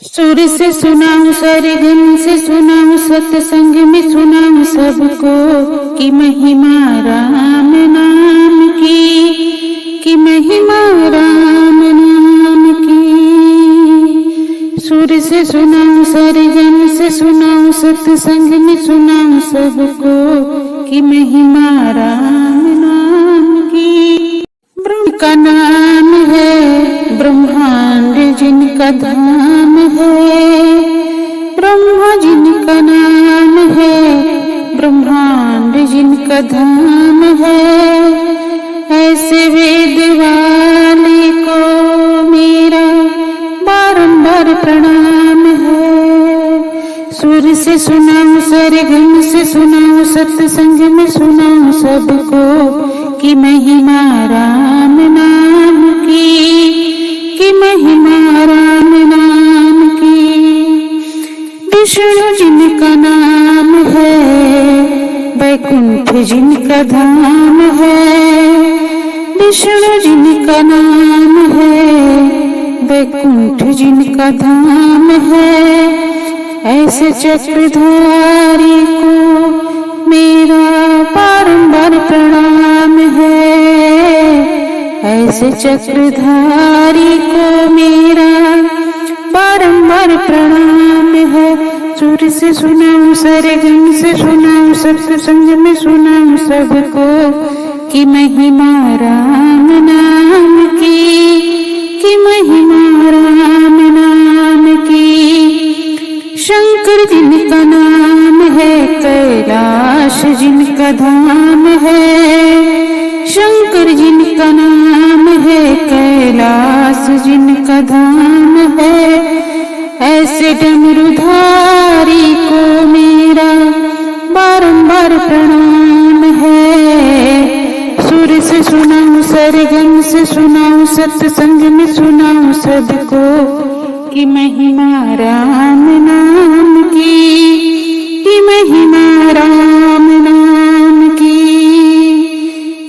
सुर से सुनाऊं सरगम से सुनाऊं सत्संग में सुनाऊं सबको कि महिमा राम नाम की महिमा राम नाम की। सुर से सुनाऊं सरगम से सुनाऊं सत्संग में सुनाऊं सबको कि महिमा राम नाम की। ब्रह्म का नाम है ब्रह्मांड जिनका धाम है, ब्रह्मा जिनका नाम है ब्रह्मांड जिनका धाम है। ऐसे वेद वाले को मेरा बारंबार प्रणाम है। सुर से सुनाऊं सरगम से सुनाऊं सत्संग में सुनाऊं सबको कि महिमा राम नाम की महिमा राम नाम की। विष्णु जिनका नाम है वैकुंठ जिनका धाम है, विष्णु जिनका नाम है वैकुंठ जिनका धाम है। ऐसे चक्रधारी को मेरा बारंबार प्रणाम है, ऐसे चक्रधारी को मेरा बारंबार प्रणाम है। सुर से सुनाऊं सरगम से सुनाऊं सत्संग में सुनाऊं सबको कि महिमा राम नाम की महिमा राम नाम की। शंकर जिनका नाम है कैलाश जिनका धाम है, शंकर जिनका नाम है कैलाश जिनका धाम है। ऐसे डमरुधारी को मेरा बारंबार प्रणाम है। सुर से सुनाऊं सरगम से सुनाऊं सत्संग में सुनाऊं सबको कि महिमा राम नाम की महिमा राम नाम की।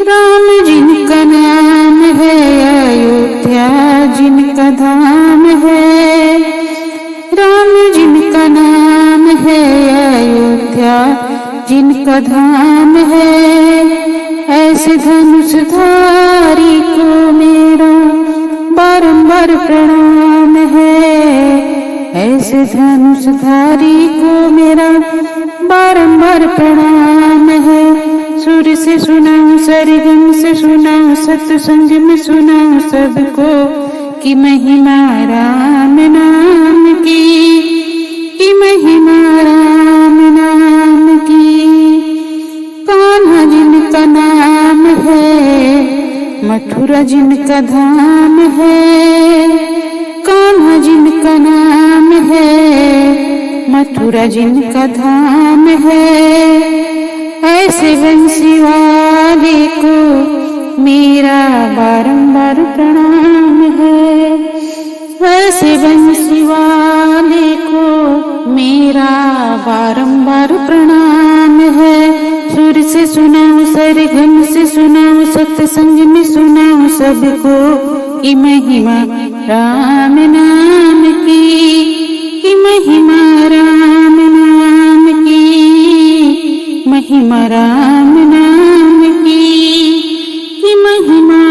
राम जिनका नाम है अयोध्या जिनका धाम है, राम जिनका नाम है अयोध्या जिनका धाम है। ऐसे धनुषधारी को मेरा बारंबार प्रणाम है, ऐसे धनुषधारी को मेरा बारंबार प्रणाम है। सुर से सुनाऊं सरगम से सुनाऊं सत्संग में सुनाऊं सबको कि महिमा राम नाम की महिमा राम नाम की। कान्हा जिनका नाम है मथुरा जिनका धाम है, कान्हा जिनका नाम है मथुरा जिनका धाम है। ऐसे बंसी वाले को मेरा बारंबार प्रणाम है, ऐसे बंसी वाले को मेरा बारंबार प्रणाम है। सुर से सुनाऊं सरगम से सुनाऊं सत्संग में सुनाऊं सबको कि महिमा राम नाम की महिमा राम नाम की महिमा राम नाम की महिमा